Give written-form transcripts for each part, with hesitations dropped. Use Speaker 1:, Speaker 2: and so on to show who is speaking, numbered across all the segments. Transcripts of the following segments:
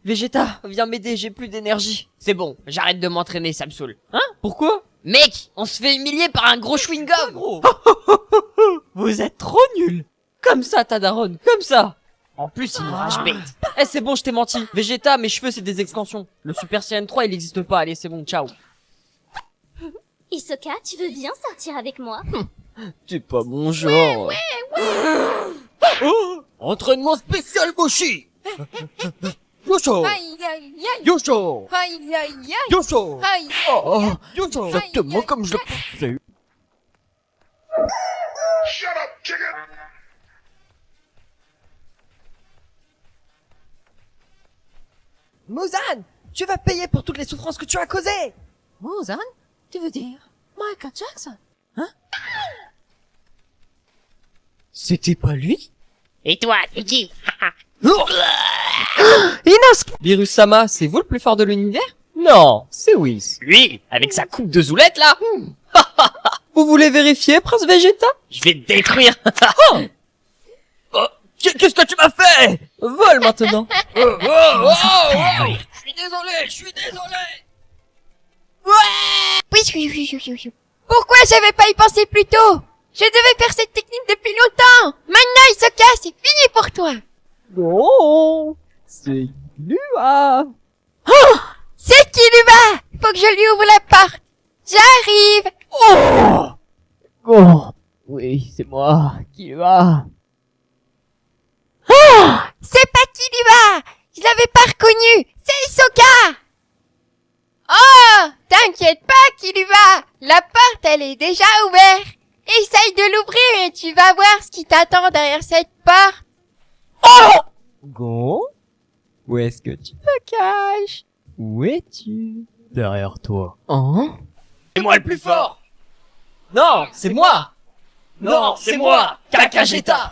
Speaker 1: Vegeta, viens m'aider, j'ai plus d'énergie.
Speaker 2: C'est bon, j'arrête de m'entraîner, ça me saoule.
Speaker 1: Hein? Pourquoi?
Speaker 2: Mec, on se fait humilier par un gros chewing-gum.
Speaker 1: Gros. Vous êtes trop nuls. Comme ça, Tadaron, comme ça.
Speaker 2: En plus, il me rage bait.
Speaker 1: Eh, c'est bon, je t'ai menti. Vegeta, mes cheveux, c'est des extensions. Le Super Saiyan 3, il existe pas. Allez, c'est bon, ciao.
Speaker 3: Hisoka, tu veux bien sortir avec moi?
Speaker 1: T'es pas mon genre.
Speaker 2: Oh, entraînement spécial Moshi. Yosho,
Speaker 4: Aïe aïe aïe
Speaker 2: Yosho,
Speaker 4: aïe aïe aïe
Speaker 2: Yosho,
Speaker 4: aïe.
Speaker 2: oh, Yosho. Exactement comme je le pensais.
Speaker 1: Muzan, tu vas payer pour toutes les souffrances que tu as causées.
Speaker 4: Muzan, tu veux dire Michael Jackson?
Speaker 1: C'était pas lui?
Speaker 2: Et toi, tu dis
Speaker 1: Inosuke! Virus-sama, c'est vous le plus fort de l'univers? Non, c'est Whis.
Speaker 2: Lui, avec sa coupe de zoulette là,
Speaker 1: Vous voulez vérifier, Prince Vegeta?
Speaker 2: je vais te détruire. Oh, qu'est-ce que tu m'as fait?
Speaker 1: Vole maintenant.
Speaker 2: Je suis désolé, je suis désolé.
Speaker 4: Oui. Pourquoi j'avais pas y pensé plus tôt? Je devais faire cette technique depuis longtemps. Maintenant, Hisoka, c'est fini pour toi.
Speaker 1: Non, c'est Lua.
Speaker 4: C'est Killua. Faut que je lui ouvre la porte. J'arrive.
Speaker 1: Oh, oui, c'est moi, Killua.
Speaker 4: C'est pas Killua. Je l'avais pas reconnu. C'est Hisoka. Oh, t'inquiète pas, Killua. La porte, elle est déjà ouverte. Essaye de l'ouvrir et tu vas voir ce qui t'attend derrière cette porte.
Speaker 1: Gon, où est-ce que tu te caches? Où es-tu?
Speaker 5: Derrière toi.
Speaker 1: Hein?
Speaker 2: C'est moi le plus fort.
Speaker 1: Non, c'est moi.
Speaker 2: Non, c'est moi, Kakageta.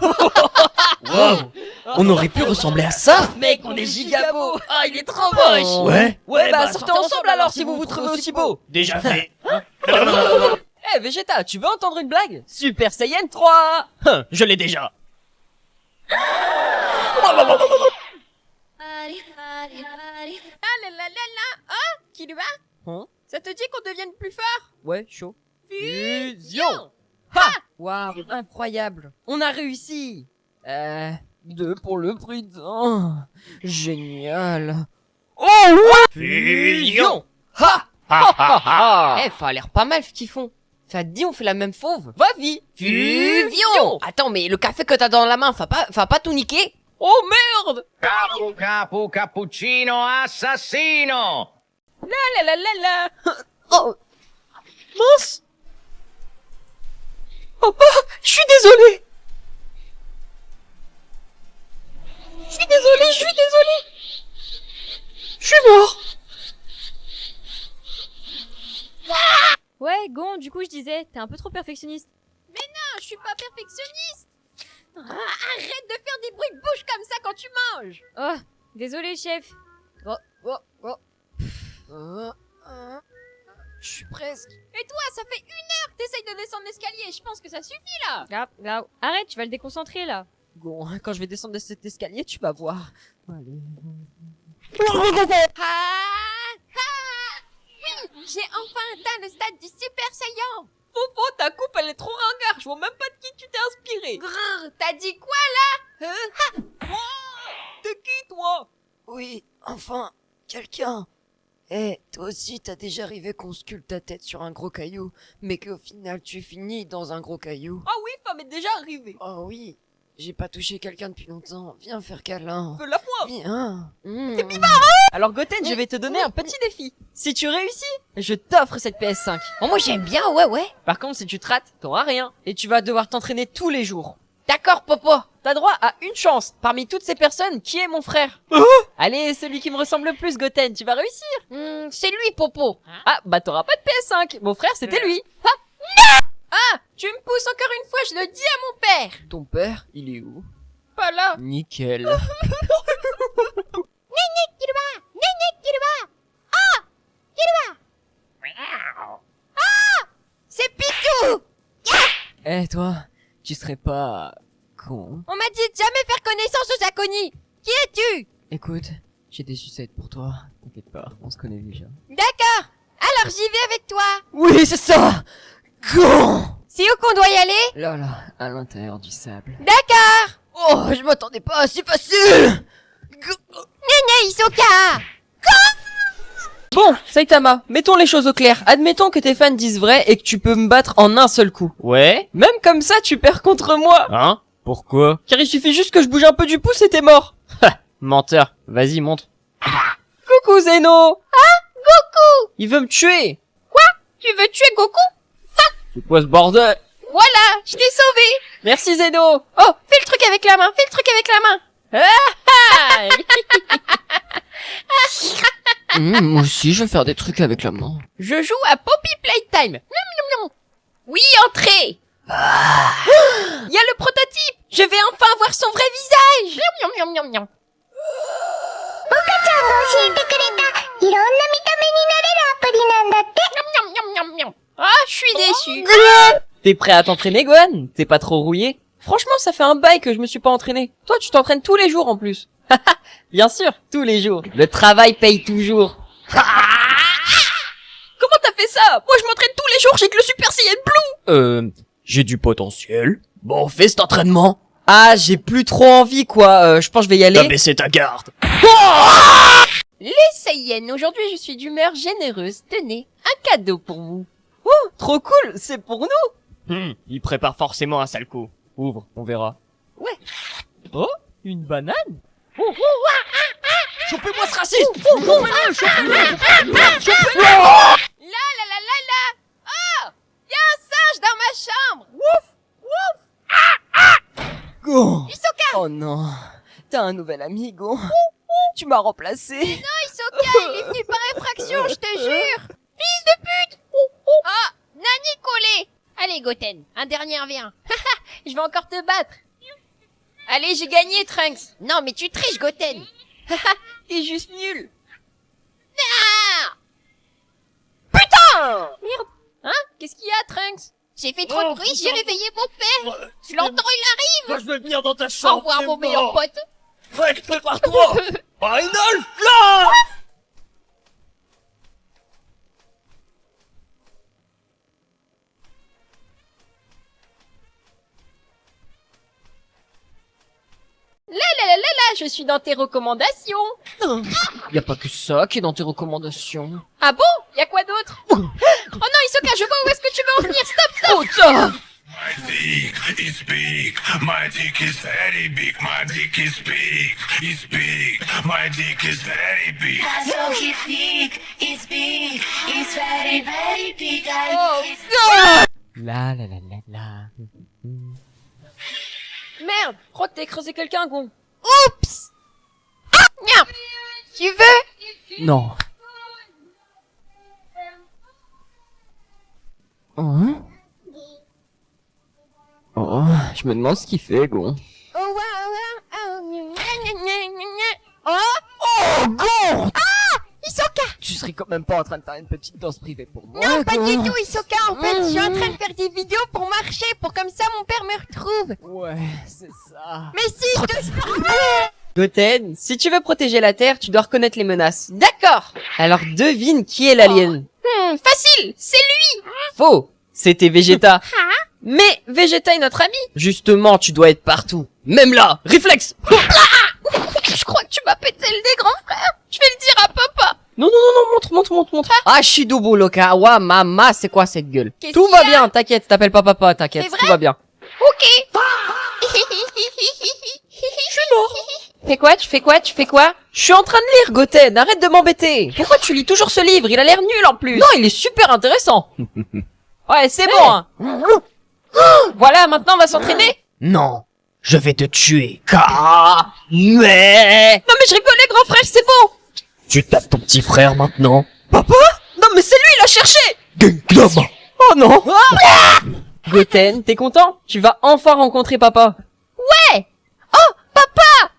Speaker 5: Wow. On aurait pu ressembler à ça.
Speaker 2: Mec, on est giga beau. Ah, il est trop moche.
Speaker 5: Ouais.
Speaker 1: Ouais, bah sortez ensemble alors si vous vous trouvez aussi beau.
Speaker 2: Déjà fait.
Speaker 1: Eh Vegeta, tu veux entendre une blague? Super Saiyan 3.
Speaker 2: Je l'ai déjà.
Speaker 4: Ah là là là là. Oh, Killua.
Speaker 1: Hein?
Speaker 4: Ça te dit qu'on devienne plus fort?
Speaker 1: Ouais, chaud.
Speaker 4: Fusion.
Speaker 1: Ha! Waouh, incroyable. On a réussi. 2 pour le prix d'un. Génial.
Speaker 2: Fusion.
Speaker 1: Ha!
Speaker 2: Ha ha ha.
Speaker 1: Eh, ça a l'air pas mal ce qu'ils font. Ça te dit, on fait la même fauve. Va-y.
Speaker 2: Fusion. Attends, mais le café que t'as dans la main, va pas tout niquer?
Speaker 1: Oh merde!
Speaker 6: Capo cappuccino assassino!
Speaker 4: La la la la.
Speaker 1: Oh! Mince! Papa, je suis désolé! Je suis désolé! Je suis mort!
Speaker 7: Ouais, Gon, du coup, je disais, t'es un peu trop perfectionniste.
Speaker 4: Non, je suis pas perfectionniste. Arrête de faire des bruits de bouche comme ça quand tu manges.
Speaker 7: Oh, désolé, chef.
Speaker 1: Je suis presque.
Speaker 4: Et toi, ça fait 1 heure que t'essayes de descendre l'escalier. Je pense que ça suffit là.
Speaker 7: Là, arrête, tu vas le déconcentrer, là.
Speaker 1: Bon, quand je vais descendre de cet escalier, tu vas voir. Allez.
Speaker 4: Oui, j'ai enfin atteint le stade du Super Saiyan.
Speaker 1: Fofo, ta coupe, elle est trop ringarde. Je vois même pas de qui tu t'es inspiré.
Speaker 4: Grrr, t'as dit quoi là?
Speaker 1: T'es qui, toi?
Speaker 8: Oui, enfin, quelqu'un. Eh, toi aussi, t'as déjà rêvé qu'on sculpte ta tête sur un gros caillou, mais qu'au final, tu finis dans un gros caillou.
Speaker 1: Ah oui, ça m'est déjà arrivé.
Speaker 8: Oh oui, j'ai pas touché quelqu'un depuis longtemps. Viens faire câlin.
Speaker 1: Fais-la-moi.
Speaker 8: Viens.
Speaker 1: Alors Goten, je vais te donner un petit défi. Si tu réussis, je t'offre cette PS5.
Speaker 2: Oh, moi j'aime bien, ouais.
Speaker 1: Par contre, si tu te rates, t'auras rien. Et tu vas devoir t'entraîner tous les jours.
Speaker 2: D'accord, Popo.
Speaker 1: T'as droit à une chance. Parmi toutes ces personnes, qui est mon frère? Allez, celui qui me ressemble le plus, Goten, tu vas réussir.
Speaker 2: C'est lui, Popo.
Speaker 1: Ah, bah t'auras pas de PS5. Mon frère, c'était lui.
Speaker 4: Ah, tu me pousses encore une fois, je le dis à mon père.
Speaker 1: Ton père, il est où?
Speaker 4: Pas là.
Speaker 1: Nickel.
Speaker 4: C'est Pitou.
Speaker 1: Eh, toi, tu serais pas con?
Speaker 4: On m'a dit de jamais faire connaissance aux inconnus. Qui es-tu?
Speaker 1: Écoute, J'ai des sucettes pour toi. T'inquiète pas, on se connaît déjà.
Speaker 4: D'accord. Alors j'y vais avec toi.
Speaker 1: Oui, c'est ça. Go.
Speaker 4: C'est où qu'on doit y aller?
Speaker 1: Là, à l'intérieur du sable.
Speaker 4: D'accord.
Speaker 1: Oh, je m'attendais pas à si facile.
Speaker 4: Néné, Hisoka.
Speaker 1: Bon, Saitama, mettons les choses au clair. Admettons que tes fans disent vrai et que tu peux me battre en un seul coup.
Speaker 2: Ouais?
Speaker 1: Même comme ça, tu perds contre moi.
Speaker 2: Hein? Pourquoi?
Speaker 1: Car il suffit juste que je bouge un peu du pouce et t'es mort.
Speaker 2: Menteur. Vas-y, montre.
Speaker 1: Coucou Zeno. Goku. Il veut me tuer.
Speaker 4: Tu veux tuer Goku?
Speaker 2: C'est quoi ce bordel?
Speaker 4: Voilà, je t'ai sauvé.
Speaker 1: Merci Zeno.
Speaker 4: Oh, fais le truc avec la main, fais le truc avec la main.
Speaker 1: Moi aussi, je vais faire des trucs avec la main.
Speaker 4: Je joue à Poppy Playtime. Nom, nom, nom. Oui, entrez. Il y a le prototype. Je vais enfin voir son vrai visage. Nom, nom, nom, nom, nom. Nom, nom, nom, nom. Ah, je suis déçu.
Speaker 1: T'es prêt à t'entraîner, Gohan? T'es pas trop rouillé? Franchement, ça fait un bail que je me suis pas entraîné. Toi, tu t'entraînes tous les jours en plus. Bien sûr, tous les jours. Le travail paye toujours.
Speaker 4: Comment t'as fait ça? Moi, je m'entraîne tous les jours, j'ai que le Super Saiyan Blue.
Speaker 2: J'ai du potentiel. Bon, fais cet entraînement.
Speaker 1: Ah, j'ai plus trop envie, quoi. Je pense que je vais y aller.
Speaker 2: T'as baissé ta garde.
Speaker 4: Les Saiyans, aujourd'hui, je suis d'humeur généreuse. Tenez, un cadeau pour vous.
Speaker 1: Oh, trop cool, c'est pour nous.
Speaker 2: Il prépare forcément un sale coup. Ouvre, on verra.
Speaker 1: Ouais. Oh, une banane.
Speaker 2: Chopez-moi ce raciste!
Speaker 4: La la la la la. Oh, y a un singe dans ma chambre.
Speaker 1: Go.
Speaker 4: Hisoka,
Speaker 1: Oh non, t'as un nouvel ami, Go. Tu m'as remplacé.
Speaker 4: Hisoka, il est venu par effraction, je te jure. Fils de pute. Ah, Nani collé. Allez, Goten, un dernier revient. Je vais encore te battre. Allez, j'ai gagné, Trunks. Non, mais tu triches, Goten.
Speaker 1: T'es juste nul.
Speaker 4: Putain! Merde. Hein? Qu'est-ce qu'il y a, Trunks? J'ai fait trop de bruit, j'ai réveillé mon père. Tu l'entends, il arrive.
Speaker 2: Je vais venir dans ta
Speaker 4: Au
Speaker 2: chambre.
Speaker 4: revoir, mon meilleur pote.
Speaker 2: Ouais, prépare-toi. Final Flash!
Speaker 4: Je suis dans tes recommandations.
Speaker 1: Y a pas que ça qui est dans tes recommandations.
Speaker 4: Ah bon? Y a quoi d'autre? Oh non, Hisoka, je vois où est-ce que tu veux en venir. Stop.
Speaker 1: Oh, ça.
Speaker 9: My dick is big, my dick is very big, my dick is big, is big, my dick is very big.
Speaker 3: So he's big, he's big, he's very, very big.
Speaker 1: La la la la la.
Speaker 4: Merde.
Speaker 1: Crois que t'as écrasé quelqu'un, Gon.
Speaker 4: Oups. Ah, merde. Tu veux?
Speaker 1: Non. Hein? Oh, je me demande ce qu'il fait, Gon.
Speaker 4: Oh, wow, wow, oh,
Speaker 1: Oh, Gon!
Speaker 4: Hisoka.
Speaker 1: Tu serais quand même pas en train de faire une petite danse privée pour moi,
Speaker 4: Non, pas
Speaker 1: Gon.
Speaker 4: du tout, Hisoka. En fait, je suis en train de faire des vidéos pour marcher, pour comme ça mon père me retrouve.
Speaker 1: Ouais, c'est ça.
Speaker 4: Mais si, je te...
Speaker 1: Goten, si tu veux protéger la Terre, tu dois reconnaître les menaces.
Speaker 4: D'accord.
Speaker 1: Alors devine qui est l'alien.
Speaker 4: Facile, c'est lui.
Speaker 1: Faux. C'était Vegeta. Mais Vegeta est notre ami. Justement, tu dois être partout. Même là, réflexe.
Speaker 4: Je crois que tu m'as pété le nez, grand frère. Je vais le dire à papa.
Speaker 1: Non, montre. Ah, Shidobo Lokawa, mama, c'est quoi cette gueule?
Speaker 4: Qu'est-ce
Speaker 1: Tout
Speaker 4: qu'il
Speaker 1: va
Speaker 4: y a?
Speaker 1: bien, t'inquiète, t'appelles pas papa, t'inquiète,
Speaker 4: C'est vrai
Speaker 1: tout va bien.
Speaker 4: Ok. Je suis mort. Tu fais quoi?
Speaker 1: Je suis en train de lire, Goten, arrête de m'embêter. Pourquoi tu lis toujours ce livre? Il a l'air nul en plus. Non, il est super intéressant. Ouais, c'est bon, hein. Voilà, maintenant on va s'entraîner.
Speaker 2: Non, je vais te tuer. Car... Mais...
Speaker 1: Non mais je rigolais, grand frère, c'est bon.
Speaker 2: Tu tapes ton petit frère maintenant.
Speaker 1: Papa? Non mais c'est lui, il a cherché.
Speaker 2: Gundam.
Speaker 1: Oh non. Goten, t'es content? Tu vas enfin rencontrer papa.
Speaker 4: Ouais. Oh, papa.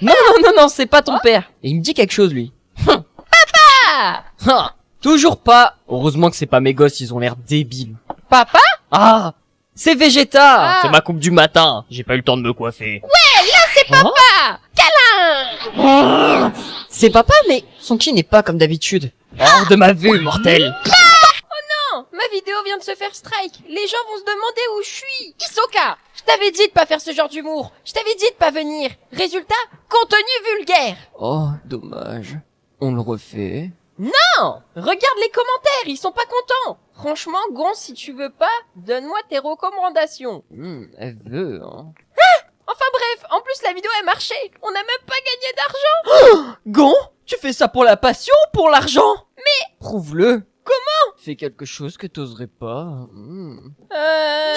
Speaker 1: Non, c'est pas ton père. Et il me dit quelque chose, lui.
Speaker 4: Papa.
Speaker 1: Toujours pas.
Speaker 2: Heureusement que c'est pas mes gosses, ils ont l'air débiles.
Speaker 4: Papa?
Speaker 1: Ah, c'est Vegeta.
Speaker 4: Ah.
Speaker 2: C'est ma coupe du matin, j'ai pas eu le temps de me coiffer.
Speaker 4: Papa. Câlin.
Speaker 1: C'est papa, mais son ki n'est pas comme d'habitude. Hors de ma vue, mortel.
Speaker 4: Non, ma vidéo vient de se faire strike. Les gens vont se demander où je suis. Hisoka, je t'avais dit de pas faire ce genre d'humour. Je t'avais dit de pas venir. Résultat, contenu vulgaire.
Speaker 8: Oh, dommage. On le refait.
Speaker 4: Non, regarde les commentaires, ils sont pas contents. Franchement, Gon, si tu veux pas, donne-moi tes recommandations.
Speaker 8: Elle veut, hein.
Speaker 4: Enfin bref, en plus la vidéo a marché. On n'a même pas gagné d'argent.
Speaker 1: Gon, tu fais ça pour la passion ou pour l'argent? Mais prouve-le.
Speaker 8: Comment? Fais quelque chose que t'oserais pas.
Speaker 4: La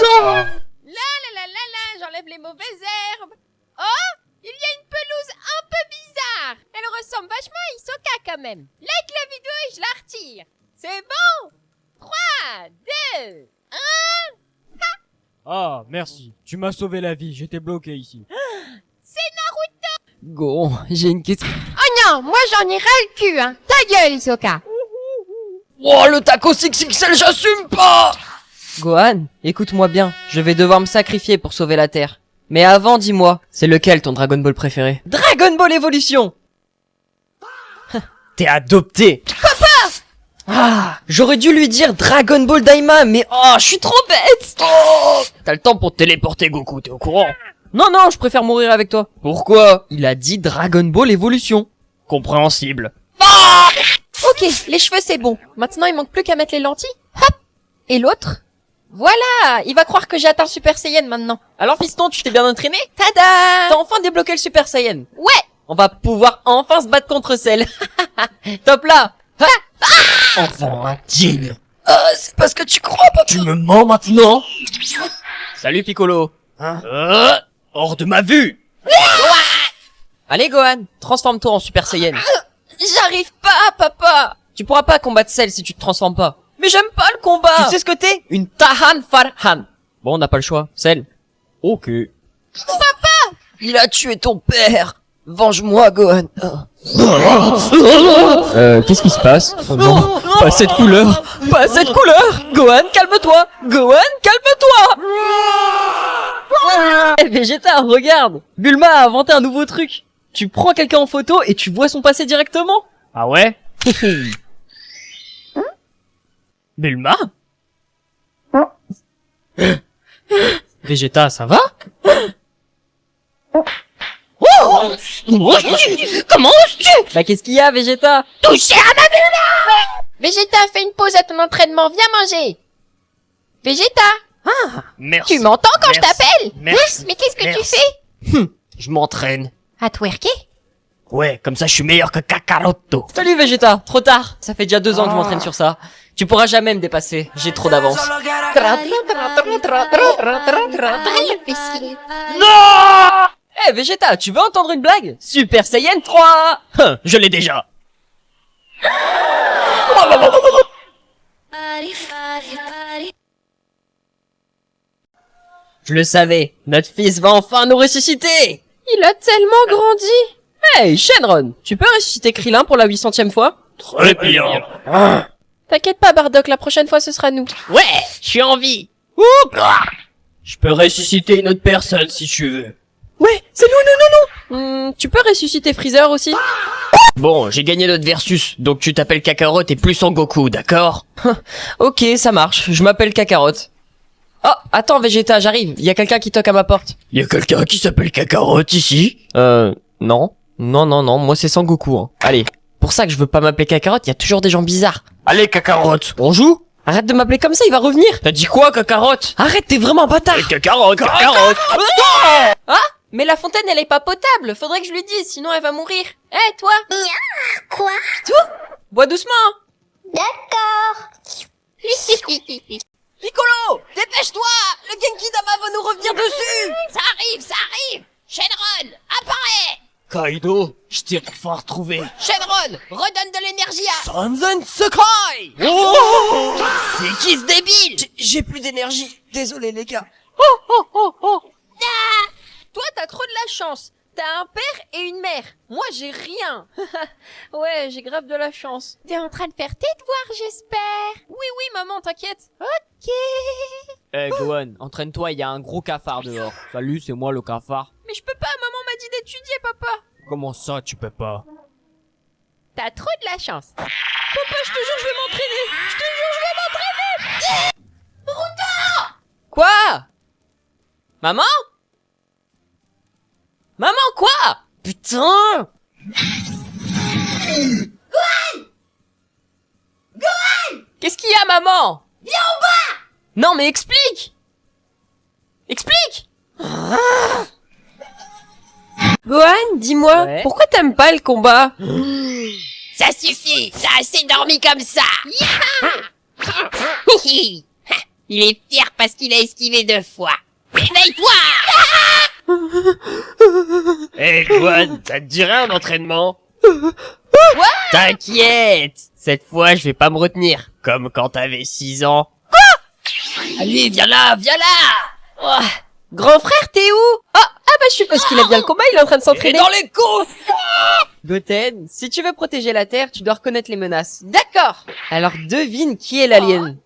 Speaker 4: j'enlève les mauvaises herbes. Oh, il y a une pelouse un peu bizarre. Elle ressemble vachement à Hisoka quand même. Like la vidéo et je la retire. C'est bon? 3, 2,
Speaker 2: Ah, merci. Tu m'as sauvé la vie, j'étais bloqué ici.
Speaker 8: Gon, j'ai une question.
Speaker 4: Oh non, moi j'en ai ras le cul, hein. Ta gueule, Hisoka.
Speaker 8: Oh, le taco XXL, j'assume pas!
Speaker 1: Gohan, écoute-moi bien. Je vais devoir me sacrifier pour sauver la Terre. Mais avant, dis-moi, c'est lequel ton Dragon Ball préféré? Dragon Ball Evolution! T'es adopté! Papa! Ah, j'aurais dû lui dire Dragon Ball Daima, mais oh, je suis trop bête! Oh, t'as le temps pour te téléporter, Goku, t'es au courant? Non, non, je préfère mourir avec toi. Pourquoi? Il a dit Dragon Ball Evolution. Compréhensible.
Speaker 4: Ok, les cheveux c'est bon. Maintenant il manque plus qu'à mettre les lentilles. Hop. Et l'autre? Voilà, il va croire que j'ai atteint le Super Saiyan maintenant.
Speaker 1: Alors fiston, tu t'es bien entraîné?
Speaker 4: Tada!
Speaker 1: T'as enfin débloqué le Super Saiyan.
Speaker 4: Ouais.
Speaker 1: On va pouvoir enfin se battre contre Cell. Top là.
Speaker 5: Enfant indigne.
Speaker 8: C'est parce que tu crois, papa.
Speaker 5: Tu me mens maintenant?
Speaker 1: Salut Piccolo.
Speaker 5: Hors de ma vue.
Speaker 1: Allez Gohan, transforme-toi en Super Saiyan.
Speaker 4: J'arrive pas, papa.
Speaker 1: Tu pourras pas combattre Cell si tu te transformes pas. Mais j'aime pas le combat. Tu sais ce que t'es? Une Tahan Farhan. Bon, on n'a pas le choix. Cell. Ok.
Speaker 8: Il a tué ton père. Venge-moi, Gohan.
Speaker 5: Qu'est-ce qui se passe? Oh non, pas cette couleur.
Speaker 1: Pas cette couleur. Gohan, calme-toi. Gohan, calme-toi. Eh, Vegeta, regarde. Bulma a inventé un nouveau truc. Tu prends quelqu'un en photo et tu vois son passé directement.
Speaker 2: Ah ouais? Bulma? Vegeta, ça va?
Speaker 4: Comment oses-tu
Speaker 1: Bah qu'est-ce qu'il y a, Vegeta?
Speaker 4: toucher à ma Bulma? Vegeta, fais une pause à ton entraînement, viens manger. Vegeta,
Speaker 2: Merci.
Speaker 4: tu m'entends quand je
Speaker 2: Merci.
Speaker 4: t'appelle?
Speaker 2: Merci.
Speaker 4: Mais qu'est-ce que tu
Speaker 2: Merci.
Speaker 4: fais?
Speaker 5: Je m'entraîne.
Speaker 4: À twerker?
Speaker 5: Ouais, comme ça je suis meilleur que Kakaroto.
Speaker 1: Salut Vegeta, trop tard. Ça fait déjà 2 ans que je m'entraîne sur ça. Tu pourras jamais me dépasser, j'ai trop d'avance. Eh Vegeta, tu veux entendre une blague? Super Saiyan 3.
Speaker 5: Je l'ai déjà.
Speaker 1: Je le savais, notre fils va enfin nous ressusciter.
Speaker 4: Il a tellement grandi.
Speaker 1: Hey Shenron, tu peux ressusciter Krillin pour la 800e fois?
Speaker 5: Très bien.
Speaker 4: T'inquiète pas, Bardock, la prochaine fois ce sera nous.
Speaker 5: Ouais, je suis en vie. Je peux ressusciter une autre personne si tu veux.
Speaker 1: Ouais, c'est nous. Tu peux ressusciter Freezer aussi?
Speaker 5: Bon, j'ai gagné notre versus, donc tu t'appelles Kakarot et plus en Goku, d'accord?
Speaker 1: Ok, ça marche, je m'appelle Kakarot. Oh, attends Vegeta, j'arrive, y a quelqu'un qui toque à ma porte.
Speaker 5: Y a quelqu'un qui s'appelle Kakarot ici?
Speaker 1: Non. Non, moi c'est Sangoku, hein. Allez, pour ça que je veux pas m'appeler Kakarot, y a toujours des gens bizarres.
Speaker 5: Allez Kakarot,
Speaker 1: On joue? Arrête de m'appeler comme ça, il va revenir.
Speaker 5: t'as dit quoi Kakarot?
Speaker 1: Arrête, t'es vraiment un bâtard.
Speaker 5: Kakarot.
Speaker 4: Mais la fontaine, elle est pas potable. Faudrait que je lui dise, sinon elle va mourir. Eh, toi?
Speaker 3: Quoi?
Speaker 1: Bois doucement.
Speaker 3: D'accord.
Speaker 4: Piccolo, dépêche-toi! Le Genki Dama va nous revenir dessus! Ça arrive! Shenron, apparaît!
Speaker 5: Kaido, je t'ai enfin retrouvé.
Speaker 4: Shenron, redonne de l'énergie à...
Speaker 1: Sanzen Sakai.
Speaker 5: C'est qui ce débile?
Speaker 8: J'ai plus d'énergie. Désolé, les gars.
Speaker 4: Toi, t'as trop de la chance. T'as un père et une mère. Moi, j'ai rien. Ouais, j'ai grave de la chance. T'es en train de faire tes devoirs, j'espère. Oui, maman, t'inquiète. Ok.
Speaker 1: Eh Gohan, entraîne-toi, il y a un gros cafard dehors. Salut, c'est moi le cafard.
Speaker 4: Mais je peux pas, maman m'a dit d'étudier, papa.
Speaker 2: Comment ça, tu peux pas?
Speaker 4: T'as trop de la chance.
Speaker 1: Papa, je te jure, je vais m'entraîner. Je te jure, je vais m'entraîner. Quoi? Maman? Maman, quoi? Putain! Qu'est-ce qu'il y a, maman? Viens en bas! Non, mais explique! Explique! Gohan, dis-moi,
Speaker 5: Ouais.
Speaker 1: pourquoi t'aimes pas le combat?
Speaker 4: Ça suffit, t'as assez dormi comme ça. Il est fier parce qu'il a esquivé 2 fois. Réveille-toi!
Speaker 5: Eh, Gohan, ça te dirait un entraînement? T'inquiète, cette fois je vais pas me retenir, comme quand t'avais 6 ans.
Speaker 1: Allez, viens là, viens là! Oh, grand frère, t'es où? Ah bah je suppose qu'il aime bien le combat, il est en train de s'entraîner.
Speaker 5: dans les coups!
Speaker 1: Goten, si tu veux protéger la Terre, tu dois reconnaître les menaces. D'accord. Alors devine qui est l'alien.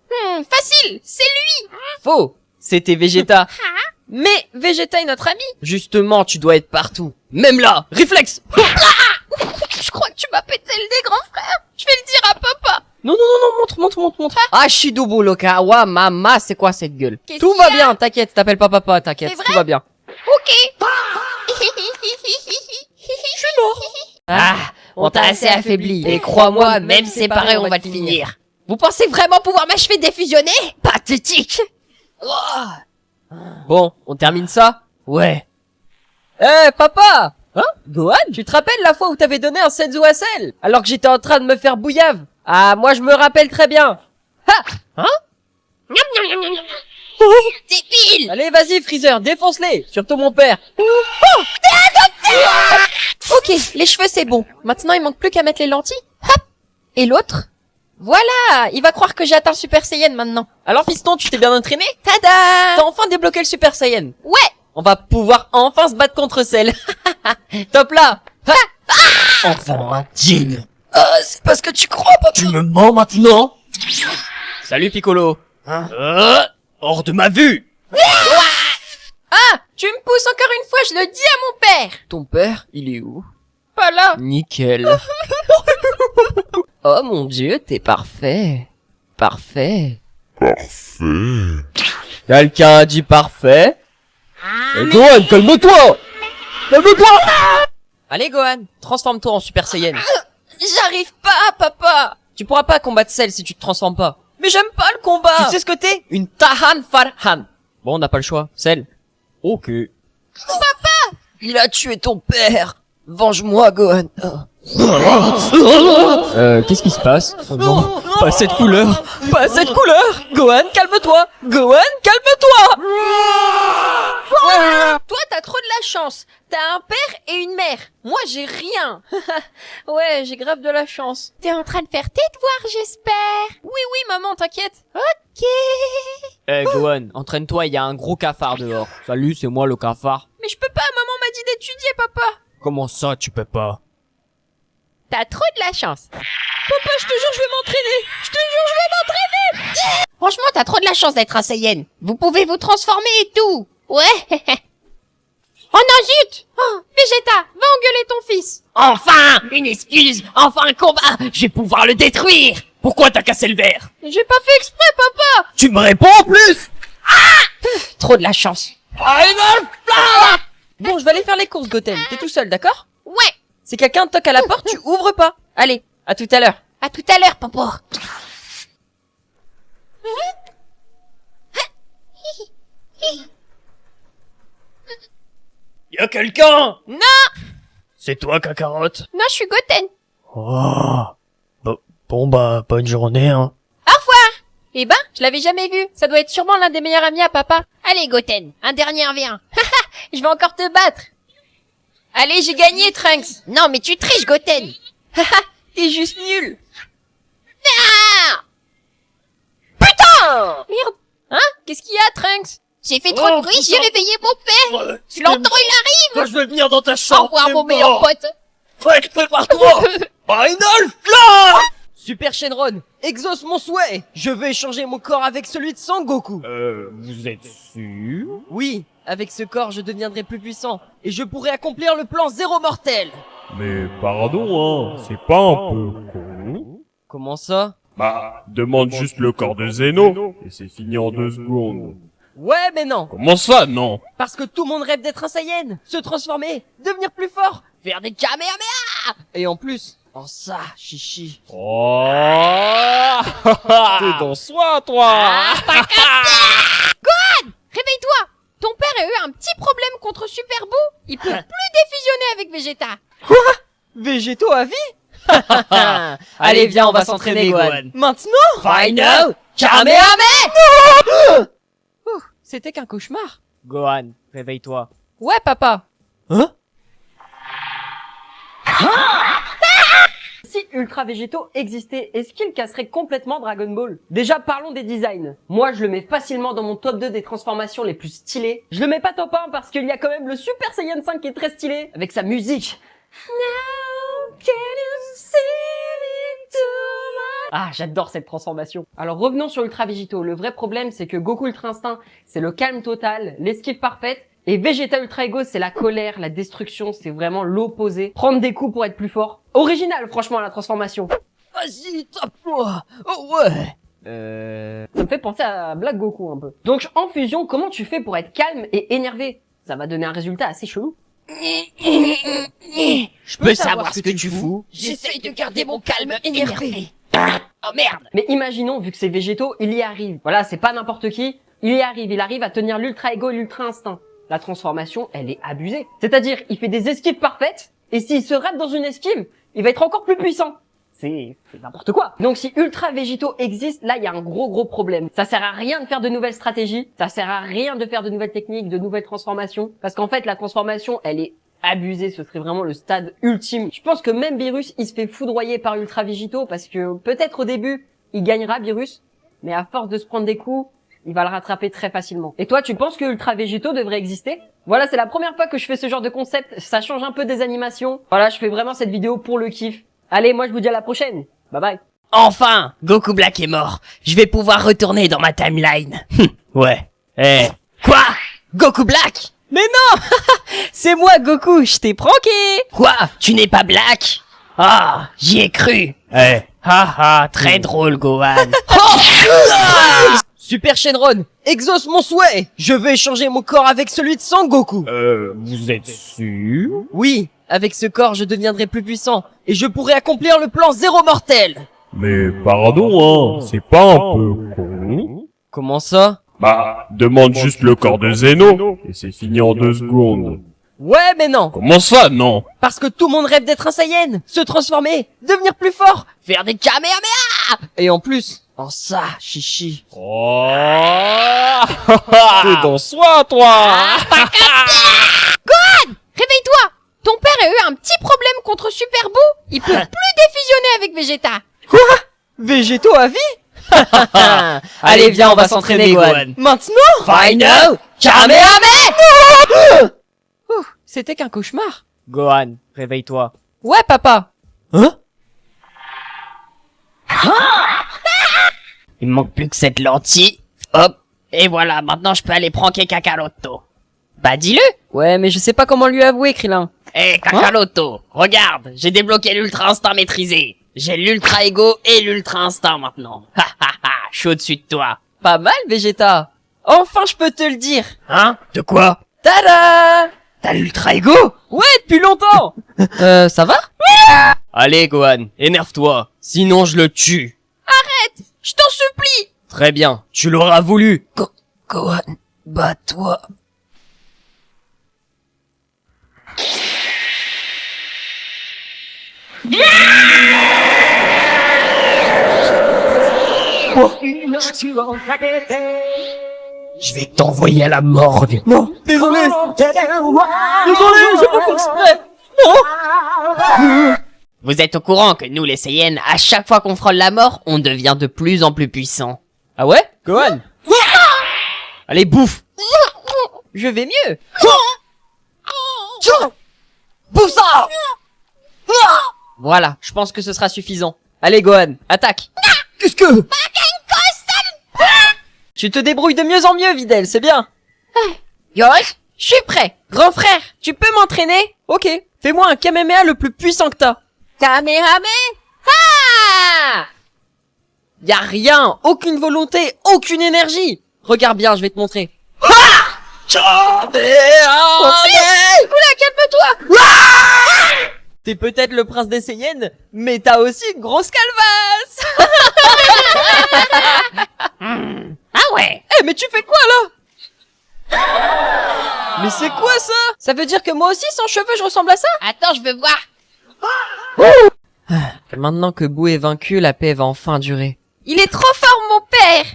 Speaker 4: Facile, c'est lui.
Speaker 1: Faux. C'était Vegeta. Mais Vegeta est notre ami. Justement, tu dois être partout. Même là, réflexe.
Speaker 4: Je crois que tu m'as pété le nez, grand frère. Je vais le dire à papa.
Speaker 1: Non, montre. Ah, Shidobu Lokawa, mama, c'est quoi cette gueule?
Speaker 4: Qu'est-ce
Speaker 1: Tout
Speaker 4: qu'il
Speaker 1: va
Speaker 4: y a
Speaker 1: bien, t'inquiète, t'appelles pas papa, t'inquiète,
Speaker 4: C'est vrai
Speaker 1: tout va bien.
Speaker 4: Ok.
Speaker 1: Ah, on t'a assez affaibli. Et crois-moi, même séparés, on va te finir.
Speaker 4: Vous pensez vraiment pouvoir m'achever défusionner?
Speaker 1: Pathétique. Bon, on termine ça? Ouais. Eh, papa! Hein? Gohan? Tu te rappelles la fois où t'avais donné un Senzu à sel? Alors que j'étais en train de me faire bouillave? Ah, moi je me rappelle très bien. Ha! Hein?
Speaker 4: Débile.
Speaker 1: Allez, vas-y, Freezer, défonce-les! Surtout mon père.
Speaker 4: Ok, les cheveux c'est bon. Maintenant il manque plus qu'à mettre les lentilles. Hop. Et l'autre? Voilà, il va croire que j'ai atteint Super Saiyan maintenant.
Speaker 1: Alors, fiston, tu t'es bien entraîné?
Speaker 4: Tada!
Speaker 1: T'as enfin débloqué le Super Saiyan.
Speaker 4: Ouais.
Speaker 1: On va pouvoir enfin se battre contre Cell. Top là!
Speaker 5: Enfant indigne,
Speaker 8: C'est parce que tu crois, papa.
Speaker 5: tu me mens maintenant?
Speaker 1: Salut, Piccolo.
Speaker 5: Hors de ma vue!
Speaker 4: Ah, tu me pousses encore une fois, je le dis à mon père.
Speaker 1: Ton père, il est où?
Speaker 4: Pas là.
Speaker 1: Nickel. Oh mon dieu, t'es parfait. Parfait. Quelqu'un a dit parfait? Gohan, calme-toi! Calme-toi! Allez, Gohan, transforme-toi en Super Saiyan.
Speaker 4: J'arrive pas, papa.
Speaker 1: Tu pourras pas combattre Cell si tu te transformes pas.
Speaker 4: Mais j'aime pas le combat.
Speaker 1: Tu sais ce que t'es? Une Tahan Farhan. Bon, on n'a pas le choix. Cell. Ok.
Speaker 8: Il a tué ton père. Venge-moi, Gohan.
Speaker 1: Qu'est-ce qui se passe? Non, pas cette couleur. Pas cette couleur. Gohan, calme-toi. Gohan, calme-toi.
Speaker 4: Toi, t'as trop de la chance. T'as un père et une mère. Moi, j'ai rien.
Speaker 1: Ouais, j'ai grave de la chance.
Speaker 4: T'es en train de faire tes devoirs, j'espère.
Speaker 1: Oui, maman, t'inquiète.
Speaker 4: Ok.
Speaker 1: Eh, Gohan, entraîne-toi, il y a un gros cafard dehors. Salut, c'est moi le cafard.
Speaker 4: Mais je peux pas, maman m'a dit d'étudier, papa.
Speaker 1: Comment ça, tu peux pas?
Speaker 4: T'as trop de la chance.
Speaker 1: Papa, je te jure, je vais m'entraîner. Je te jure, je vais m'entraîner.
Speaker 4: Franchement, t'as trop de la chance d'être un Saiyan. Vous pouvez vous transformer et tout. Ouais. Oh non, zut. Oh, Vegeta, va engueuler ton fils.
Speaker 5: Enfin! Une excuse! Enfin un combat! Je vais pouvoir le détruire! Pourquoi t'as cassé le verre?
Speaker 4: J'ai pas fait exprès, papa.
Speaker 5: Tu me réponds en plus!
Speaker 4: Trop de la chance.
Speaker 1: Bon, je vais aller faire les courses, Goten. T'es tout seul, d'accord?
Speaker 4: Ouais.
Speaker 1: Si quelqu'un toque à la porte, tu ouvres pas. Allez, à tout à l'heure.
Speaker 4: À tout à l'heure, papa.
Speaker 5: Y'a quelqu'un!
Speaker 4: Non.
Speaker 5: C'est toi, Kakarot?
Speaker 4: Non, je suis Goten.
Speaker 5: Oh. Bon bah, bonne journée, hein.
Speaker 4: Au revoir. Eh ben, je l'avais jamais vu. Ça doit être sûrement l'un des meilleurs amis à papa. Allez, Goten, un dernier revient. Je vais encore te battre. Allez, j'ai gagné, Trunks. Non, mais tu triches, Goten.
Speaker 1: T'es juste nul.
Speaker 4: Ah. Putain. Merde.
Speaker 1: Hein? Qu'est-ce qu'il y a, Trunks?
Speaker 4: J'ai fait trop de bruit, j'ai réveillé mon père. Tu l'entends, il arrive.
Speaker 5: Moi, je vais venir dans ta
Speaker 4: Au
Speaker 5: chambre.
Speaker 4: revoir, mon meilleur pote.
Speaker 5: Frank, prépare-toi! Final là!
Speaker 1: Super Shenron, exauce mon souhait. Je veux échanger mon corps avec celui de Sangoku.
Speaker 5: Vous êtes sûr?
Speaker 1: Oui, avec ce corps, je deviendrai plus puissant. Et je pourrai accomplir le plan zéro mortel.
Speaker 10: Mais pardon, hein, c'est pas un peu con?
Speaker 1: Comment ça?
Speaker 10: Bah, demande juste le corps de Zeno, et c'est fini en 2 secondes.
Speaker 1: Ouais, mais non.
Speaker 10: Comment ça, non?
Speaker 1: Parce que tout le monde rêve d'être un Saiyan, se transformer, devenir plus fort, faire des Kamehameha. Et en plus, en ça, chichi.
Speaker 10: Oh. T'es dans soi, toi.
Speaker 4: Réveille-toi! Ton père a eu un petit problème contre Super Boo. Il peut plus défusionner avec Vegeta.
Speaker 1: Végétaux à vie? Allez, viens, on va s'entraîner, Gohan. Maintenant?
Speaker 5: Final Kamehameha.
Speaker 1: C'était qu'un cauchemar.
Speaker 5: Gohan, réveille-toi.
Speaker 1: Ouais, papa. Hein? Si Ultra Végétaux existait, est-ce qu'il casserait complètement Dragon Ball? Déjà, parlons des designs. Moi, je le mets facilement dans mon top 2 des transformations les plus stylées. Je le mets pas top 1 parce qu'il y a quand même le Super Saiyan 5 qui est très stylé, avec sa musique. Ah, j'adore cette transformation. Alors revenons sur Ultra Végétaux. Le vrai problème, c'est que Goku Ultra Instinct, c'est le calme total, l'esquive parfaite. Et Vegeta Ultra Ego, c'est la colère, la destruction, c'est vraiment l'opposé. Prendre des coups pour être plus fort. Original, franchement, la transformation.
Speaker 8: Vas-y, tape-moi. Oh ouais.
Speaker 1: Ça me fait penser à Black Goku un peu. Donc en fusion, comment tu fais pour être calme et énervé? Ça va donner un résultat assez chelou.
Speaker 5: Je peux savoir ce que tu fous?
Speaker 8: J'essaye de garder mon calme énervé.
Speaker 5: Oh merde.
Speaker 1: Mais imaginons, vu que c'est Végétaux, il y arrive. Voilà, c'est pas n'importe qui. Il arrive à tenir l'Ultra Ego et l'Ultra Instinct. La transformation, elle est abusée. C'est-à-dire, il fait des esquives parfaites, et s'il se rate dans une esquive, il va être encore plus puissant. C'est n'importe quoi. Donc si Ultra Végétaux existe, là il y a un gros problème. Ça sert à rien de faire de nouvelles stratégies, ça sert à rien de faire de nouvelles techniques, de nouvelles transformations, parce qu'en fait la transformation, elle est abusée, ce serait vraiment le stade ultime. Je pense que même Beerus, il se fait foudroyer par Ultra Végétaux, parce que peut-être au début, il gagnera Beerus, mais à force de se prendre des coups, il va le rattraper très facilement. Et toi, tu penses que Ultra Végétaux devrait exister? Voilà, c'est la première fois que je fais ce genre de concept, ça change un peu des animations. Voilà, je fais vraiment cette vidéo pour le kiff. Allez, moi je vous dis à la prochaine. Bye bye.
Speaker 5: Enfin, Goku Black est mort. Je vais pouvoir retourner dans ma timeline. Ouais. Quoi? Goku Black?
Speaker 1: Mais non. C'est moi Goku, je t'ai pranké.
Speaker 5: Quoi? Tu n'es pas Black? Ah, j'y ai cru. Très drôle, Gohan.
Speaker 1: Super Shenron, exauce mon souhait. Je veux échanger mon corps avec celui de Son Goku.
Speaker 10: Vous êtes sûr?
Speaker 1: Oui, avec ce corps, je deviendrai plus puissant et je pourrai accomplir le plan zéro mortel.
Speaker 10: Mais pardon, hein, c'est pas un peu con?
Speaker 1: Comment ça?
Speaker 10: Bah, demande juste le corps de Zeno, et c'est fini en 2 secondes.
Speaker 1: Ouais, mais non.
Speaker 10: Comment ça, non?
Speaker 1: Parce que tout le monde rêve d'être un Saiyan, se transformer, devenir plus fort, faire des Kamehameha. Et en plus, en ça, chichi.
Speaker 10: Oh. T'es dans soi, toi.
Speaker 4: Gohan! Réveille-toi! Ton père a eu un petit problème contre Super Boo. Il peut plus défusionner avec Vegeta.
Speaker 1: Quoi? Végétaux à vie? Allez, viens, on va s'entraîner, Gohan. Maintenant?
Speaker 5: Final Kamehameha.
Speaker 1: C'était qu'un cauchemar.
Speaker 5: Gohan, réveille-toi.
Speaker 1: Ouais, papa. Hein?
Speaker 5: Il me manque plus que cette lentille. Hop. Et voilà, maintenant je peux aller pranker Kakaroto. Bah dis-le.
Speaker 1: Ouais, mais je sais pas comment lui avouer, Krillin.
Speaker 5: Kakaroto, regarde, j'ai débloqué l'Ultra Instinct maîtrisé. J'ai l'Ultra Ego et l'Ultra Instinct maintenant. Je suis au-dessus de toi.
Speaker 1: Pas mal, Vegeta. Enfin, je peux te le dire.
Speaker 5: Hein? De quoi?
Speaker 1: Tada!
Speaker 5: T'as l'Ultra Ego?
Speaker 1: Ouais, depuis longtemps. Ça va?
Speaker 5: Allez Gohan, énerve-toi, sinon je le tue.
Speaker 4: Je t'en supplie.
Speaker 5: Très bien, tu l'auras voulu.
Speaker 8: Gohan, bats-toi.
Speaker 5: Je vais t'envoyer à la morgue.
Speaker 1: Non, désolé. Désolé, j'ai pas fait exprès.
Speaker 5: Vous êtes au courant que nous les Saiyans, à chaque fois qu'on frôle la mort, on devient de plus en plus puissant.
Speaker 1: Ah ouais? Gohan. Allez, bouffe. Je vais mieux. Bouffe ça. Voilà, je pense que ce sera suffisant. Allez, Gohan, attaque.
Speaker 8: Qu'est-ce que...
Speaker 1: Tu te débrouilles de mieux en mieux, Videl, c'est bien.
Speaker 4: Yosh, je suis prêt.
Speaker 1: Grand frère, tu peux m'entraîner? Ok. Fais-moi un Kamehameha le plus puissant que t'as.
Speaker 4: Kamehameha.
Speaker 1: Y a rien, aucune volonté, aucune énergie. Regarde bien, je vais te montrer.
Speaker 4: Calme-toi.
Speaker 1: T'es peut-être le prince des Saiyans, mais t'as aussi une grosse calvasse.
Speaker 5: Ah ouais.
Speaker 1: Eh, mais tu fais quoi là? Mais c'est quoi ça? Ça veut dire que moi aussi sans cheveux je ressemble à ça?
Speaker 4: Attends, je veux voir.
Speaker 1: Maintenant que Boo est vaincu, la paix va enfin durer.
Speaker 4: Il est trop fort, mon père.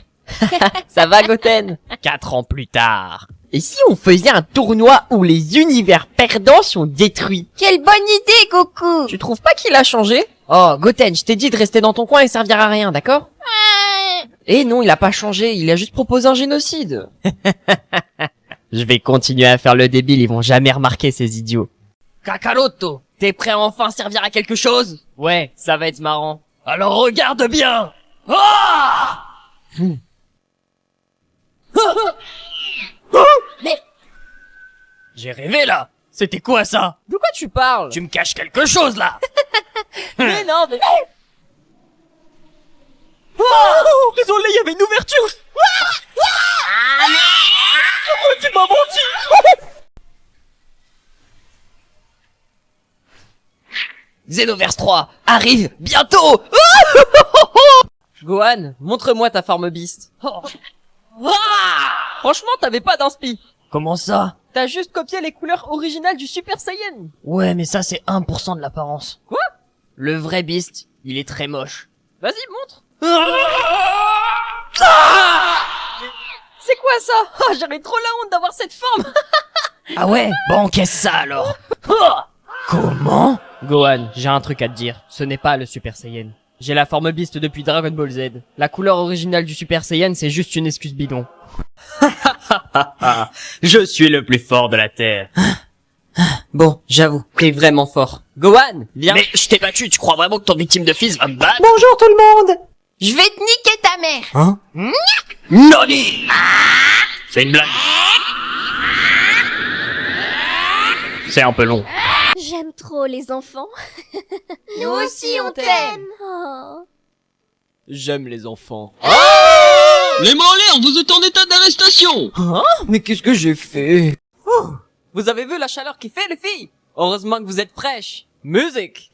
Speaker 1: Ça va, Goten? 4 ans plus tard. Et si on faisait un tournoi où les univers perdants sont détruits?
Speaker 4: Quelle bonne idée, Goku.
Speaker 1: Tu trouves pas qu'il a changé? Oh, Goten, je t'ai dit de rester dans ton coin et servir à rien, d'accord? Eh non, il a pas changé, il a juste proposé un génocide. Je vais continuer à faire le débile, ils vont jamais remarquer ces idiots.
Speaker 5: Kakaroto, t'es prêt à enfin servir à quelque chose?
Speaker 1: Ouais, ça va être marrant.
Speaker 5: Alors regarde bien. Ah! Mais j'ai rêvé là. C'était quoi ça?
Speaker 1: De quoi tu parles?
Speaker 5: Tu me caches quelque chose là.
Speaker 1: Mais non, mais... Oh, désolé, il y avait une ouverture. Pourquoi tu m'as menti?
Speaker 5: Xenoverse 3 arrive bientôt.
Speaker 1: Gohan, montre-moi ta forme Beast. Franchement, t'avais pas d'inspi.
Speaker 5: Comment ça?
Speaker 1: T'as juste copié les couleurs originales du Super Saiyan.
Speaker 5: Ouais, mais ça c'est 1% de l'apparence.
Speaker 1: Quoi?
Speaker 5: Le vrai Beast, il est très moche.
Speaker 1: Vas-y, montre. C'est quoi ça? Oh, j'aurais trop la honte d'avoir cette forme.
Speaker 5: Ah ouais? Bon, qu'est-ce ça alors? Comment?
Speaker 1: Gohan, j'ai un truc à te dire. Ce n'est pas le Super Saiyan. J'ai la forme Beast depuis Dragon Ball Z. La couleur originale du Super Saiyan, c'est juste une excuse bidon.
Speaker 10: Je suis le plus fort de la Terre.
Speaker 1: Bon, j'avoue, t'es vraiment fort. Gohan, viens.
Speaker 5: Mais je t'ai battu, tu crois vraiment que ton victime de fils va me battre?
Speaker 1: Bonjour tout le monde.
Speaker 4: Je vais te niquer ta mère.
Speaker 10: Hein?
Speaker 5: Nani!
Speaker 10: C'est une blague. C'est un peu long.
Speaker 7: J'aime trop les enfants.
Speaker 4: Nous aussi, on t'aime.
Speaker 7: Oh.
Speaker 1: J'aime les enfants.
Speaker 2: Les Morlaix, on vous est en état d'arrestation.
Speaker 1: Hein? Mais qu'est-ce que j'ai fait? Vous avez vu la chaleur qu'il fait, les filles? Heureusement que vous êtes fraîches. Musique.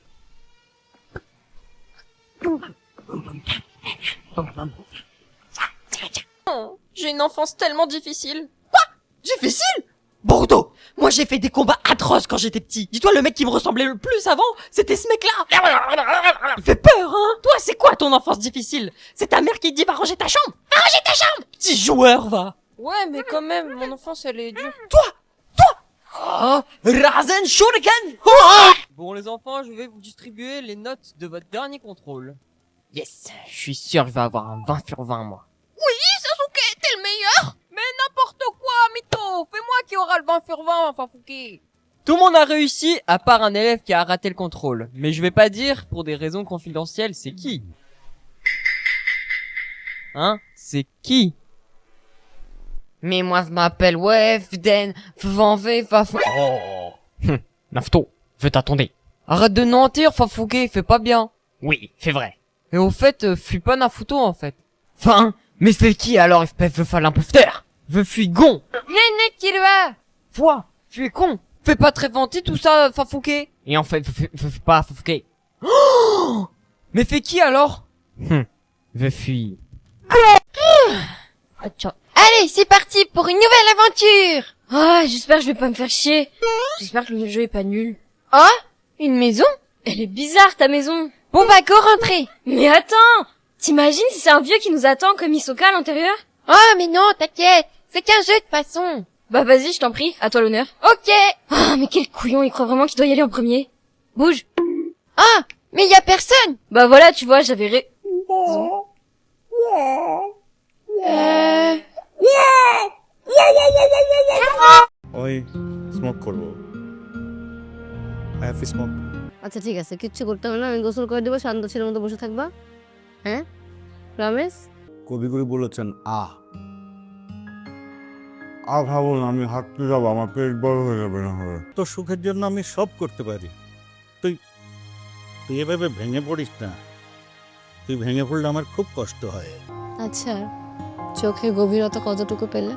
Speaker 1: Oh, j'ai une enfance tellement difficile. Quoi? Difficile? Bordeaux! Moi j'ai fait des combats atroces quand j'étais petit. Dis-toi, le mec qui me ressemblait le plus avant, c'était ce mec-là. Il fait peur, hein? Toi, c'est quoi ton enfance difficile? C'est ta mère qui te dit va ranger ta chambre. Va ranger ta chambre! Petit joueur, va. Ouais, mais quand même, mon enfance elle est dure. Toi! Oh, Rasen Shuriken! Oh! Bon les enfants, je vais vous distribuer les notes de votre dernier contrôle. Yes, je suis sûr que je vais avoir un 20 sur 20 moi. Sasuke, t'es le meilleur! Mais n'importe quoi, mytho! Fais-moi qui aura le 20 sur 20, enfin Fouki! Tout le monde a réussi, à part un élève qui a raté le contrôle. Mais je vais pas dire, pour des raisons confidentielles, c'est qui. Hein? C'est qui? Mais moi je m'appelle Wefden, Fanvé, Fafou... Oh! Nafto, veux t'attendre. Arrête de mentir, Fafouké, fais pas bien.
Speaker 5: Oui, c'est vrai.
Speaker 1: Et au fait, fuis pas Nafuto en fait. Enfin, mais c'est qui alors, espèce de fall imposteur? Je fuis gon. Néné Killua. Toi, tu es con. Fais pas très vanter tout ça, Fafouké. Et en fait, fais pas Fafouké. Oh, mais fais qui alors? Je fuis.
Speaker 4: Allez, c'est parti pour une nouvelle aventure.
Speaker 7: Ah, j'espère que je vais pas me faire chier. J'espère que le jeu est pas nul.
Speaker 4: Oh, une maison?
Speaker 7: Elle est bizarre ta maison.
Speaker 4: Bon bah go rentrer.
Speaker 7: Mais attends, t'imagines si c'est un vieux qui nous attend comme Hisoka à l'intérieur?
Speaker 4: Oh mais non, t'inquiète, c'est qu'un jeu de toute façon.
Speaker 7: Bah vas-y, je t'en prie, à toi l'honneur.
Speaker 4: Ok.
Speaker 7: Ah, mais quel couillon, il croit vraiment qu'il doit y aller en premier. Bouge.
Speaker 4: Ah, mais y a personne.
Speaker 7: Bah voilà, tu vois, j'avais
Speaker 11: ওই স্মোক করব I have smoke
Speaker 12: আচ্ছা ঠিক আছে, কিচ্ছু করতে হবে না, আমি গোসল করে দেবো, শান্ত ছেলের মতো বসে থাকবা। হ্যাঁ রমেশ?
Speaker 11: কবিগুরু বলেছেন আর ভাবুন আমি হাঁটতে যাবো, আমার পেট বড় হয়ে যাবে না হবে।
Speaker 13: তোর সুখের জন্য আমি সব করতে পারি। তুই তুই এভাবে ভেঙে পড়িস না। তুই ভেঙে পড়লে আমার খুব কষ্ট হয়।
Speaker 12: আচ্ছা, চোখের গভীরতা কতটুকু পেলে?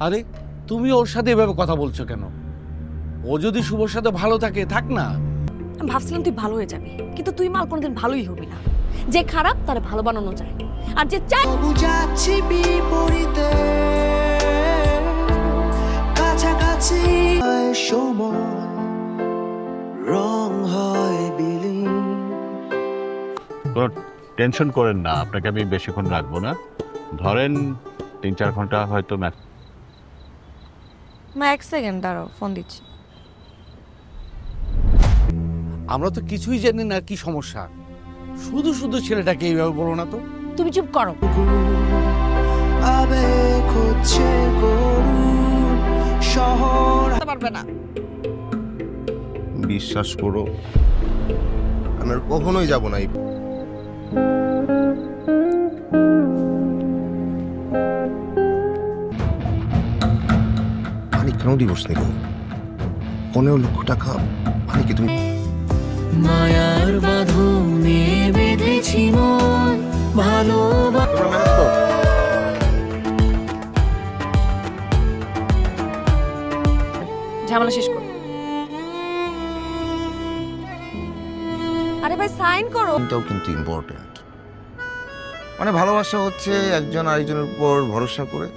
Speaker 14: আরে তুমি ওর সাথে এভাবে কথা বলছো কেন? ও যদি শুভর সাথে ভালো থাকে, থাক না।
Speaker 7: আমি ভাবছিলাম তুই ভালো হয়ে যাবি, কিন্তু তুই মাল কোনোদিন ভালোই হবি না। যে খারাপ তারে ভালো বানানো যায়, আর যে চাই
Speaker 15: বুঝাচ্ছি বিপরীতে কাছাকাছি সময় রং হয় বিলীন।
Speaker 16: কোনো টেনশন করেন না, আপনাকে আমি বেশিক্ষণ রাখবো না। ধরেন 3-4 ঘন্টা হয়তো ম্যাচ।
Speaker 7: মা এক সেকেন্ড দাঁড়াও, ফোন দিচ্ছি।
Speaker 14: আমরা তো কিছুই জানি না কি সমস্যা। শুধু শুধু ছেলেটাকে এইভাবে বলো না তো।
Speaker 7: তুমি চুপ করো।
Speaker 15: আবেগ হচ্ছে করুণ শহর
Speaker 7: পারবে না।
Speaker 17: বিশ্বাস করো, আমি আর কখনোই যাব না। পানি কেন দিবস নিল? 15 লক্ষ টাকা পানিকে তুমি
Speaker 15: মায়ার বাঁধনে বেঁধেছি মন ভালোবাসা।
Speaker 7: ঝামেলা শেষ করো। আরে ভাই সাইন করো।
Speaker 17: এটাও কিন্তু ইম্পর্টেন্ট। মানে ভালোবাসা হচ্ছে একজন আরেকজনের উপর ভরসা করে।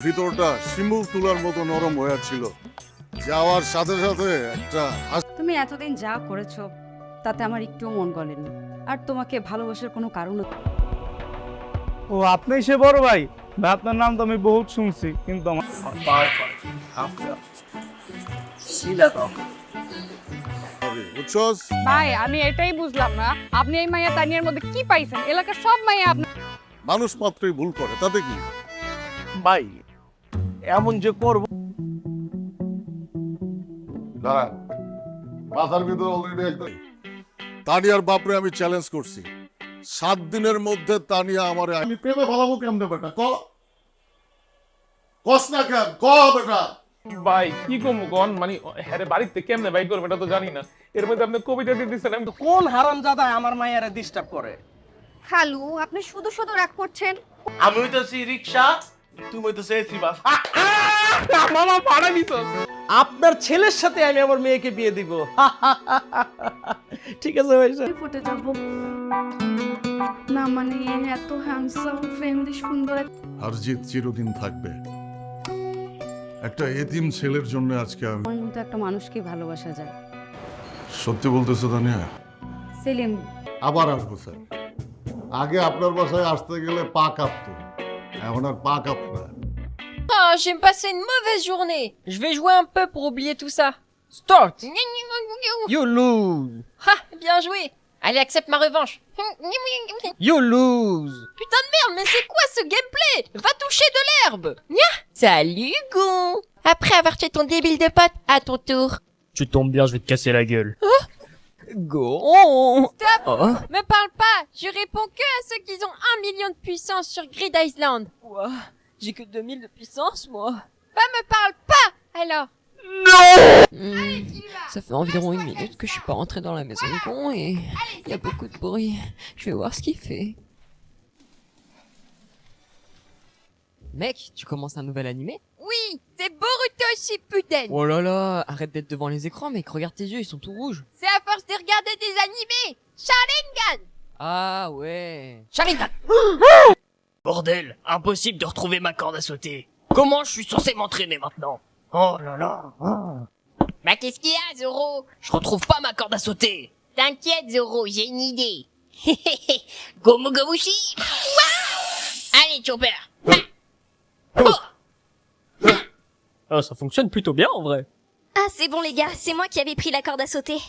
Speaker 11: ভিতরটা শিমুল তুলার মতো নরম হয়ে ছিল। যাওয়ার সাথে সাথে একটা
Speaker 12: তুমি
Speaker 18: তুমি এতদিন যা করেছো তাতে আমার একটুও মন গলেনি, আর তোমাকে ভালোবাসার কোনো কারণও।
Speaker 19: ও আপনি সে বড় ভাই? ভাই আপনার নাম তো আমি বহুত শুনছি, কিন্তু আমার
Speaker 20: ভাই আমি এটাই বুঝলাম না, আপনি এই মাইয়া তানিয়ার মধ্যে কি পাইছেন? এলাকার সব মাইয়া আপনার
Speaker 21: মানুষ মাত্রই ভুল করে, তাতে কি?
Speaker 19: ভাই এমন যে করব
Speaker 21: দাঁড়ান, মাথার ভিতরে অলরেডি একদম তানিয়ার বাপরে আমি চ্যালেঞ্জ করছি 7 দিনের মধ্যে তানিয়া আমারে আমি প্রেমে ভালাবো কেমনে বেটা কস না কেন বেটা।
Speaker 19: ভাই কি কমু কোন মানে হ্যাঁ বাড়িতে কেমনে ভাই করবে এটা তো জানি না, এর মধ্যে আপনি কবিতা দিয়ে দিচ্ছেন। আমি তো কোন হারামজাদা আমার মায়েরা ডিস্টার্ব করে?
Speaker 18: খালু আপনি শুধু শুধু রাগ করছেন।
Speaker 19: আমি হইতেছি রিকশা, তুমি হইতেছে এসি বাস। মামা পাড়া দিত। আপনার ছেলের সাথে আমি আমার মেয়েকে বিয়ে দিব। ঠিক আছে ভাই
Speaker 18: ফুটে যাব না, মানে এত হ্যান্ডসাম ফ্রেন্ডলি সুন্দর।
Speaker 21: আর জিত চিরদিন থাকবে। একটা এতিম ছেলের জন্য আজকে আমি
Speaker 18: আমার মতো একটা মানুষকে ভালোবাসা যায়।
Speaker 21: সত্যি বলতেছো তানিয়া?
Speaker 18: সেলিম
Speaker 21: আবার আসবো স্যার। আগে আপনার বাসায় আসতে গেলে পা কাঁপতো, এখন আর পা কাঁপে না।
Speaker 1: Ah, j'ai passé une mauvaise journée. Je vais jouer un peu pour oublier tout ça. Start. You lose. Ha, bien joué. Allez, accepte ma revanche. You lose. Putain de merde, mais c'est quoi ce gameplay? Va toucher de l'herbe. Salut, Gon.
Speaker 4: Après avoir tué ton débile de pote, à ton tour.
Speaker 10: Tu tombes bien, je vais te casser la gueule.
Speaker 1: Gon.
Speaker 4: Stop.
Speaker 1: Oh.
Speaker 4: Me parle pas, je réponds que à ceux qui ont 1 million de puissance sur Grid Island.
Speaker 1: Ouah, j'ai que 2000 de puissance, moi.
Speaker 4: Bah me parle pas, alors.
Speaker 8: Ça fait environ 1 minute que je suis pas rentré dans la maison de Gon et il y a beaucoup de bruit. Je vais voir ce qu'il fait. Mec, tu commences un nouvel animé?
Speaker 4: Oui, c'est Boruto Shippuden.
Speaker 8: Oh là là, arrête d'être devant les écrans mec, regarde tes yeux, ils sont tout rouges.
Speaker 4: C'est à force de regarder des animés. Sharingan.
Speaker 8: Ah ouais.
Speaker 1: Sharingan.
Speaker 2: Bordel, impossible de retrouver ma corde à sauter. Comment je suis censé m'entraîner maintenant? Oh là là.
Speaker 4: Bah qu'est-ce qu'il y a, Zoro?
Speaker 2: Je retrouve pas ma corde à sauter.
Speaker 4: T'inquiète, Zoro, j'ai une idée. Gomu Gomushi. Allez, Chopper.
Speaker 10: Ah, ça fonctionne plutôt bien en vrai.
Speaker 12: Ah, c'est bon les gars, c'est moi qui avais pris la corde à sauter.